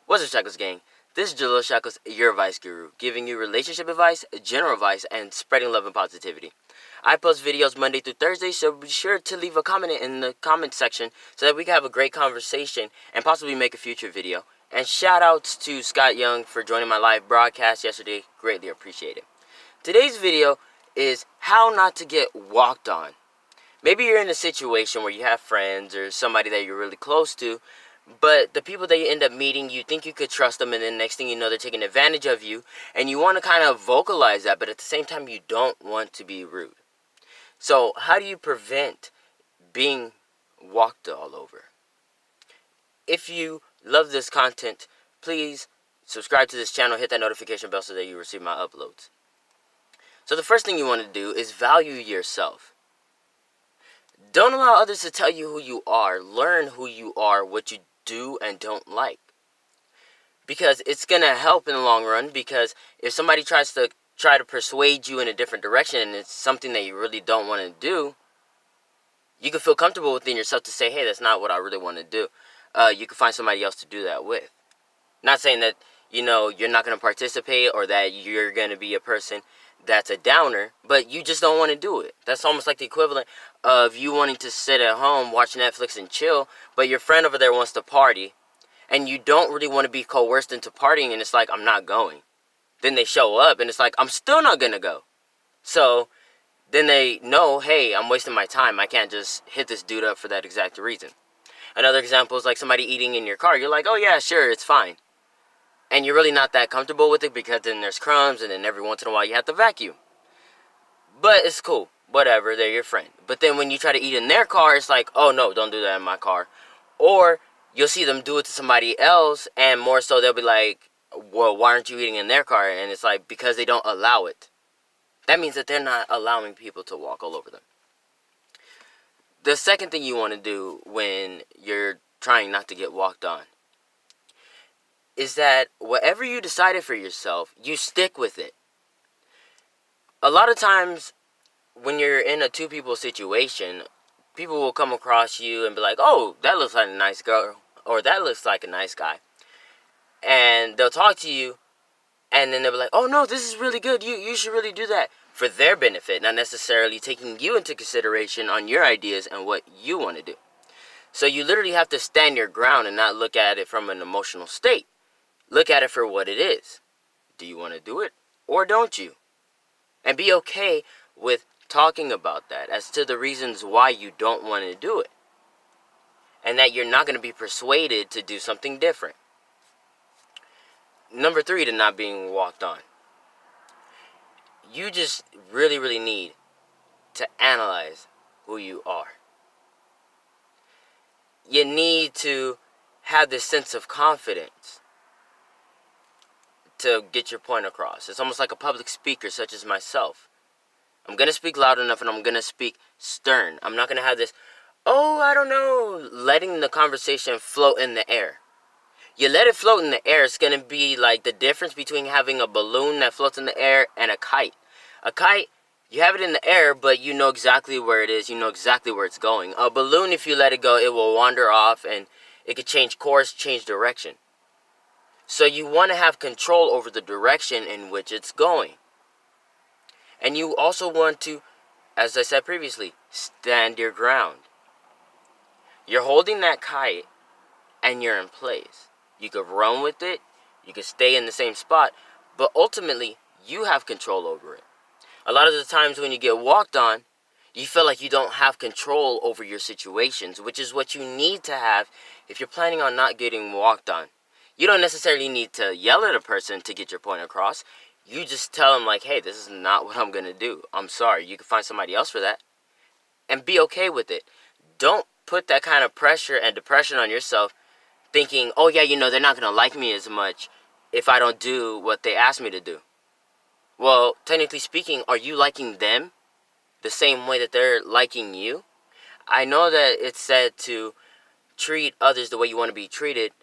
What's up, Shacklz gang? This is jaleelshacklz, your advice guru, giving you relationship advice, general advice, and spreading love and positivity. I post videos Monday through Thursday, so be sure to leave a comment in the comment section so that we can have a great conversation and possibly make a future video. And shout outs to Scott Young for joining my live broadcast yesterday. Greatly appreciate it. Today's video is how not to get walked on. Maybe you're in a situation where you have friends or somebody that you're really close to, but the people that you end up meeting, you think you could trust them, and then next thing you know, they're taking advantage of you, and you want to kind of vocalize that, but at the same time, you don't want to be rude. So how do you prevent being walked all over? If you love this content, please subscribe to this channel, hit that notification bell so that you receive my uploads. So the first thing you want to do is value yourself. Don't allow others to tell you who you are. Learn who you are, what you do and don't like. Because it's going to help in the long run, because if somebody tries to persuade you in a different direction and it's something that you really don't want to do, you can feel comfortable within yourself to say, hey, that's not what I really want to do. You can find somebody else to do that with. Not saying that, you're not going to participate or that you're going to be a person that's a downer, but you just don't want to do it. That's almost like the equivalent of you wanting to sit at home, watch Netflix and chill, but your friend over there wants to party, and you don't really want to be coerced into partying, and it's like, I'm not going. Then they show up, and it's like, I'm still not going to go. So then they know, hey, I'm wasting my time. I can't just hit this dude up for that exact reason. Another example is like somebody eating in your car. You're like, oh yeah, sure, it's fine. And you're really not that comfortable with it because then there's crumbs, and then every once in a while you have to vacuum. But it's cool. Whatever, they're your friend. But then when you try to eat in their car, it's like, oh no, don't do that in my car. Or you'll see them do it to somebody else, and more so they'll be like, well, why aren't you eating in their car? And it's like, because they don't allow it. That means that they're not allowing people to walk all over them. The second thing you want to do when you're trying not to get walked on is that whatever you decided for yourself, you stick with it. A lot of times when you're in a two-people situation, people will come across you and be like, oh, that looks like a nice girl, or that looks like a nice guy. And they'll talk to you, and then they'll be like, oh no, this is really good, you should really do that, for their benefit, not necessarily taking you into consideration on your ideas and what you want to do. So you literally have to stand your ground and not look at it from an emotional state. Look at it for what it is. Do you want to do it, or don't you? And be okay with talking about that as to the reasons why you don't want to do it. And that you're not going to be persuaded to do something different. Number 3 to not being walked on. You just really, really need to analyze who you are. You need to have this sense of confidence to get your point across. It's almost like a public speaker such as myself. I'm going to speak loud enough, and I'm going to speak stern. I'm not going to have this, oh, I don't know, letting the conversation float in the air. You let it float in the air, it's going to be like the difference between having a balloon that floats in the air and a kite. A kite, you have it in the air, but you know exactly where it is. You know exactly where it's going. A balloon, if you let it go, it will wander off, and it could change course, change direction. So you want to have control over the direction in which it's going. And you also want to, as I said previously, stand your ground. You're holding that kite, and you're in place. You could run with it, you could stay in the same spot, but ultimately, you have control over it. A lot of the times when you get walked on, you feel like you don't have control over your situations, which is what you need to have if you're planning on not getting walked on. You don't necessarily need to yell at a person to get your point across. You just tell them like, hey, this is not what I'm going to do. I'm sorry. You can find somebody else for that. And be okay with it. Don't put that kind of pressure and depression on yourself thinking, oh yeah, they're not going to like me as much if I don't do what they ask me to do. Well, technically speaking, are you liking them the same way that they're liking you? I know that it's said to treat others the way you want to be treated,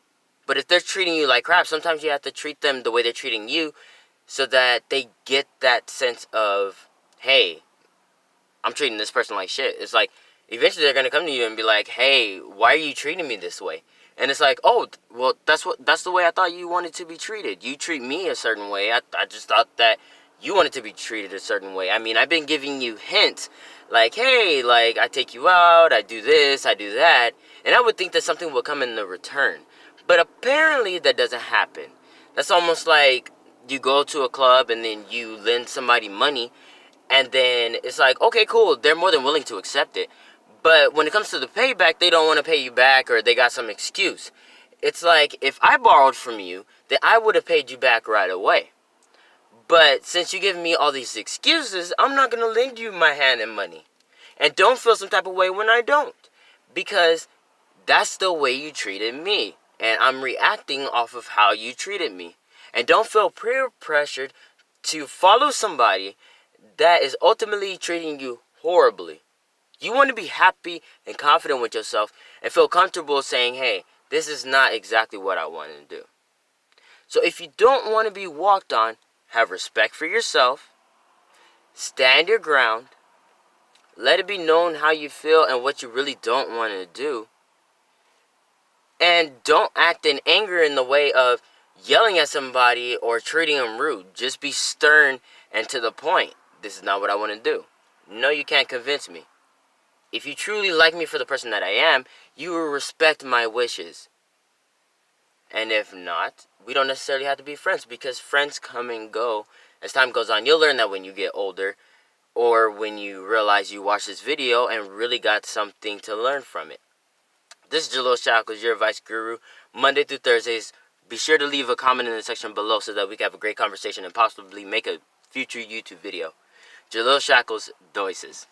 but if they're treating you like crap, sometimes you have to treat them the way they're treating you so that they get that sense of, hey, I'm treating this person like shit. It's like, eventually they're going to come to you and be like, hey, why are you treating me this way? And it's like, oh, well, that's the way I thought you wanted to be treated. You treat me a certain way. I just thought that you wanted to be treated a certain way. I mean, I've been giving you hints like, hey, like, I take you out, I do this, I do that. And I would think that something will come in the return. But apparently that doesn't happen. That's almost like you go to a club and then you lend somebody money. And then it's like, okay, cool. They're more than willing to accept it. But when it comes to the payback, they don't want to pay you back or they got some excuse. It's like, if I borrowed from you, then I would have paid you back right away. But since you give me all these excuses, I'm not going to lend you my hand and money. And don't feel some type of way when I don't. Because that's the way you treated me. And I'm reacting off of how you treated me. And don't feel peer pressured to follow somebody that is ultimately treating you horribly. You want to be happy and confident with yourself and feel comfortable saying, hey, this is not exactly what I wanted to do. So if you don't want to be walked on, have respect for yourself, stand your ground, let it be known how you feel and what you really don't want to do, and don't act in anger in the way of yelling at somebody or treating them rude. Just be stern and to the point. This is not what I want to do. No, you can't convince me. If you truly like me for the person that I am, you will respect my wishes. And if not, we don't necessarily have to be friends, because friends come and go as time goes on. You'll learn that when you get older, or when you realize you watched this video and really got something to learn from it. This is jaleelshacklz, your advice guru, Monday through Thursdays. Be sure to leave a comment in the section below so that we can have a great conversation and possibly make a future YouTube video. jaleelshacklz, Doices.